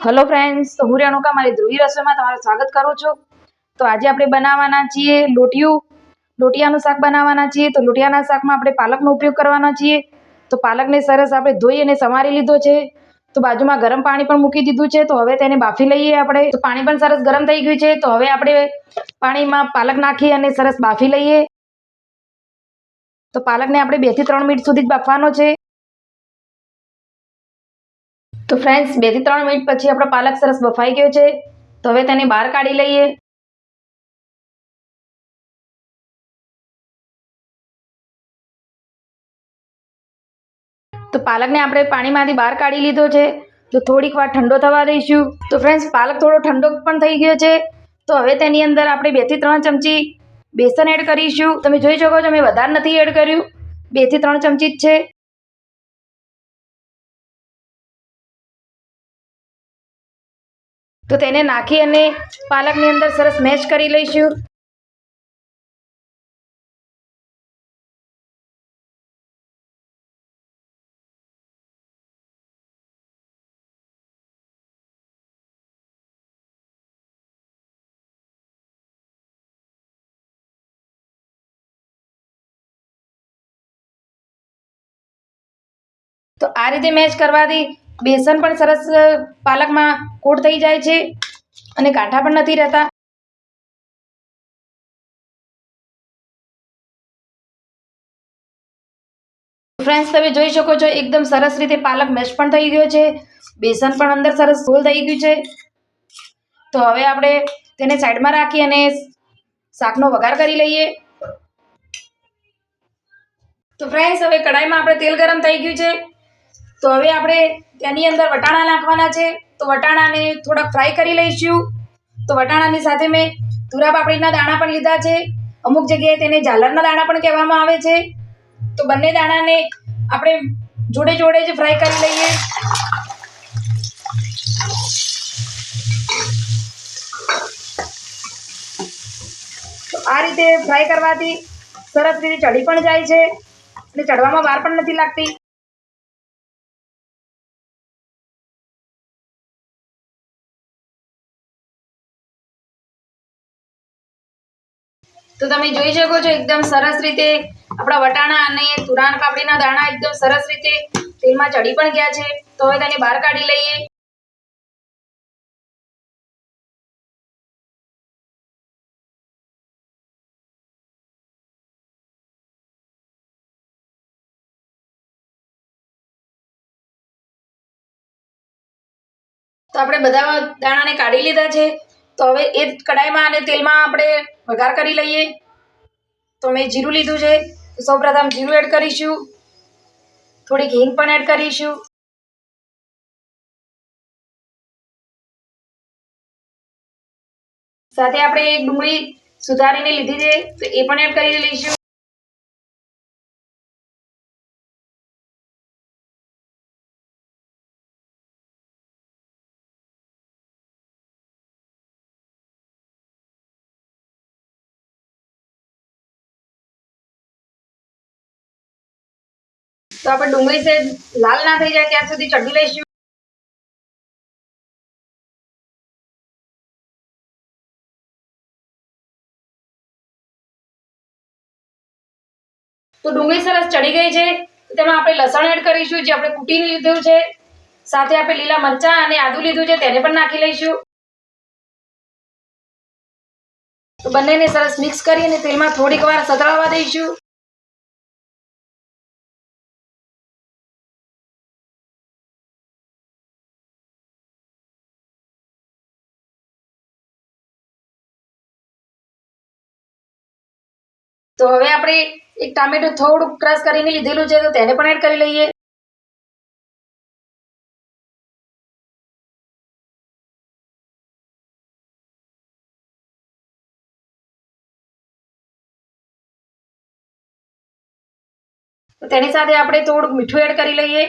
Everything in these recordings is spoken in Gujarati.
हेलो फ्रेंड्स, तो હું રેણુકા મારી ધ્રુવી રસોઈમાં તમારું સ્વાગત કરું છું। તો આજે આપણે બનાવવાના છીએ લોટિયાનું શાક બનાવવાના છીએ। તો લોટિયાના શાકમાં આપણે પાલકનો ઉપયોગ કરવાનો છીએ। તો પાલકને સરસ આપણે ધોઈ અને સમારી લીધો છે। તો બાજુમાં ગરમ પાણી પણ મૂકી દીધું છે। તો હવે તેને બાફી લઈએ આપણે। તો પાણી પણ સરસ ગરમ થઈ ગયું છે। તો હવે આપણે પાણીમાં પાલક નાખી અને સરસ બાફી લઈએ। તો પાલકને આપણે 2 થી 3 મિનિટ સુધી જ બાફવાનો છે। તો ફ્રેન્ડ્સ 2 થી 3 મિનિટ પછી આપણો પાલક સરસ બફાઈ ગયો છે। તો હવે તેને બહાર કાઢી લઈએ। તો પાલકને આપણે પાણીમાંથી બહાર કાઢી લીધો છે। તો થોડીક વાર ઠંડો થવા દઈશું। તો ફ્રેન્ડ્સ પાલક થોડો ઠંડો પણ થઈ ગયો છે। તો હવે તેની અંદર આપણે 2 થી 3 ચમચી બેસન એડ કરીશું। તમે જોઈ શકો છો મેં વધારે નથી એડ કર્યું, 2 થી 3 ચમચી જ છે। તો તેને નાખી અને પાલકની અંદર સરસ મેશ કરી લઈશું। તો આ રીતે મેશ કરવાથી બેસન પણ સરસ પાલકમાં કોટ થઈ જાય છે અને ગાંઠા પણ નથી રહેતા। ફ્રેન્ડ્સ તમે જોઈ શકો છો એકદમ સરસ રીતે પાલક મેશ પણ થઈ ગયો છે, બેસન પણ અંદર સરસ ગોળ થઈ ગયું છે। તો હવે આપણે તેને સાઈડમાં રાખી અને શાકનો વઘાર કરી લઈએ। તો ફ્રેન્ડ્સ હવે કઢાઈમાં આપણે તેલ ગરમ થઈ ગયું છે। તો હવે આપણે તેની અંદર વટાણા નાખવાના છે। તો વટાણાને થોડાક ફ્રાય કરી લઈશું। તો વટાણાની સાથે મેં તુરા પાપડીના દાણા પણ લીધા છે, અમુક જગ્યાએ તેને ઝાલરના દાણા પણ કહેવામાં આવે છે। તો બંને દાણાને આપણે જોડે જોડે જ ફ્રાય કરી લઈએ। તો આ રીતે ફ્રાય કરવાથી સરસ રીતે ચડી પણ જાય છે અને ચડવામાં વાર પણ નથી લાગતી। તો તમે જોઈ શકો છો એકદમ સરસ રીતે આપણા વટાણા અને તુરાણ પાપડીના દાણા એકદમ સરસ રીતે તેલમાં ચડી પણ ગયા છે। તો હવે તેને બહાર કાઢી લઈએ। તો આપણે બધા દાણાને કાઢી લીધા છે। તો હવે એ જ કઢાઈમાં અને તેલમાં આપણે વઘાર કરી લઈએ। તો મેં જીરું લીધું છે, તો સૌપ્રથમ જીરું એડ કરીશું, થોડીક હિંગ પણ એડ કરીશું, સાથે આપણે એક ડુંગળી સુધારીને લીધી છે તો એ પણ એડ કરી લઈશું। તો આપણે ડુંગળી સે લાલ ના થઈ જાય ત્યાં સુધી ચડવી લઈશું। તો ડુંગળી સરસ ચડી ગઈ છે। તેમાં આપણે લસણ એડ કરીશું, જે આપણે કૂટીને લીધું છે, સાથે આપણે લીલા મરચાં અને આદુ લીધું છે તેને પણ નાખી લઈશું। તો બંનેને સરસ મિક્સ કરી અને તેલમાં થોડીક વાર સતળાવા દઈશું। તો હવે આપણે એક ટામેટું થોડું ક્રશ કરીને લીધેલું છે તો તેને પણ એડ કરી લઈએ। તો તેની સાથે આપણે થોડુંક મીઠું એડ કરી લઈએ।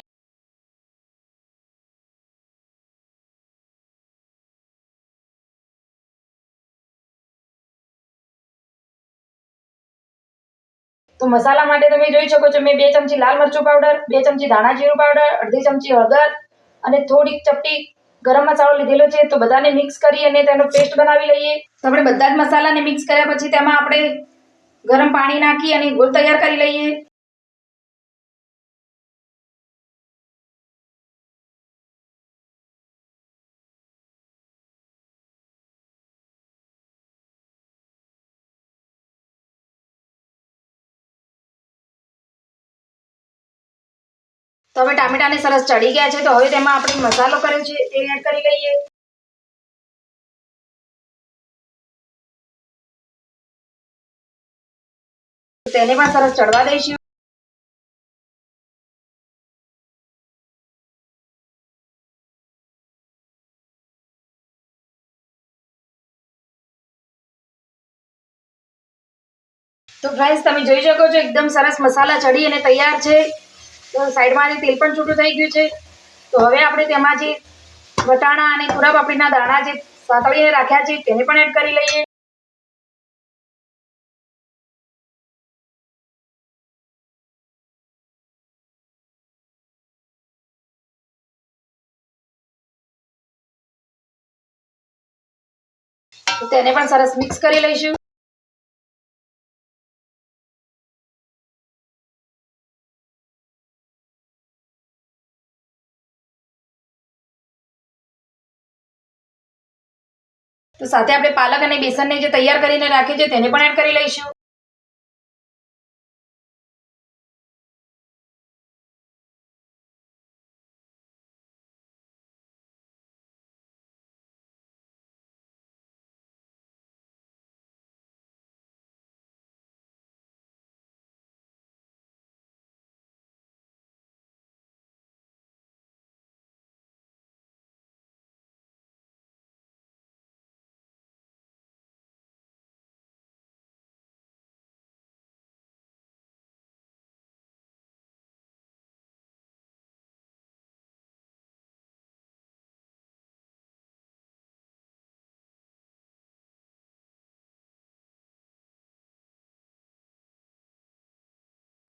તો મસાલા માટે તમે જોઈ શકો છો મેં 2 ચમચી લાલ મરચું પાવડર, 2 ચમચી ધાણા જીરું પાવડર, અડધી ચમચી હળદર અને થોડીક ચપટી ગરમ મસાલો લીધેલો છે, તો બધાને મિક્સ કરી અને તેનો પેસ્ટ બનાવી લઈએ. તો આપણે બધા જ મસાલાને મિક્સ કર્યા પછી તેમાં આપણે ગરમ પાણી નાખી અને ગોળ તૈયાર કરી લઈએ. તો હવે ટામેટાને સરસ ચડી ગયા છે, તો હવે તેમાં આપણે મસાલો કર્યો છે તે એડ કરી લઈએ. તેને પણ સરસ ચડવા દઈશું. તો ફ્રેન્ડ્સ તમે જોઈ શકો છો એકદમ સરસ મસાલા ચડી અને તૈયાર છે. તો સાઈડમાં તેલ પણ છૂટું થઈ ગયું છે. તો હવે આપણે તેમાં જે વટાણા અને થોડા પાપડીના દાણા જે સાતળીને રાખ્યા છે તેને પણ એડ કરી લઈએ. તો તેને પણ સરસ મિક્સ કરી લઈશું. તો સાથે આપણે પાલક અને બેસનને જે તૈયાર કરીને રાખી છે તેને પણ એડ કરી લઈશું.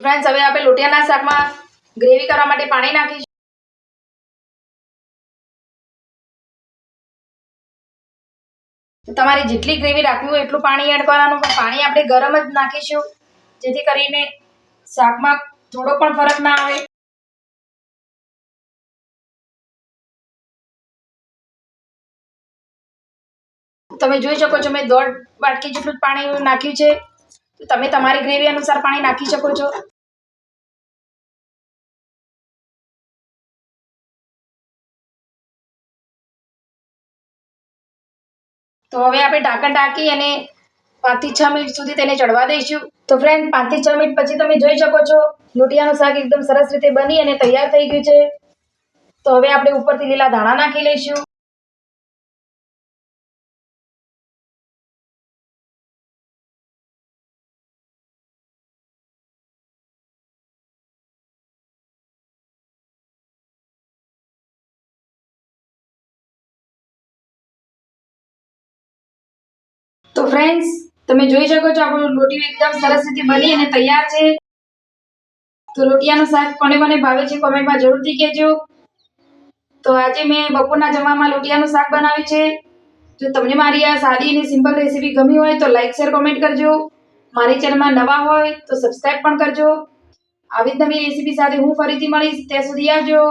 ફ્રેન્ડ્સ હવે આપણે લોટિયાના શાકમાં ગ્રેવી કરવા માટે પાણી નાખીશું. તમારે જેટલી ગ્રેવી રાખવી હોય એટલું પાણી એડ કરવાનું, પણ પાણી આપણે ગરમ જ નાખીશું જેથી કરીને શાકમાં થોડો પણ ફરક ના આવે. તમે જોઈ શકો છો મેં 1.5 વાટકી જેટલું પાણી નાખ્યું છે. તો તમે તમારી ગ્રેવી અનુસાર પાણી નાખી શકો છો. તો હવે આપણે ઢાંકણ ઢાંકી અને 5 થી 6 મિનિટ સુધી તેને ચડવા દઈશું. તો ફ્રેન્ડ 5 થી 6 મિનિટ પછી તમે જોઈ શકો છો લોટિયાનું શાક એકદમ સરસ રીતે બની અને તૈયાર થઈ ગયું છે. તો હવે આપણે ઉપરથી લીલા ધાણા નાખી લઈશું. તો ફ્રેન્ડ્સ તમે જોઈ શકો છો આપણું લોટિયું એકદમ સરસ રીતે બની અને તૈયાર છે. તો લોટિયાનું શાક કોને કોને ભાવે છે કોમેન્ટમાં જરૂરથી કહેજો. તો આજે મેં બપોરના જમવામાં લોટિયાનું શાક બનાવ્યું છે. જો તમને મારી આ સાદી અને સિમ્પલ રેસીપી ગમી હોય તો લાઈક શેર કોમેન્ટ કરજો. મારી ચેનલમાં નવા હોય તો સબસ્ક્રાઇબ પણ કરજો. આવી જ નવી રેસીપી સાથે હું ફરીથી મળીશ. ત્યાં સુધી આવજો.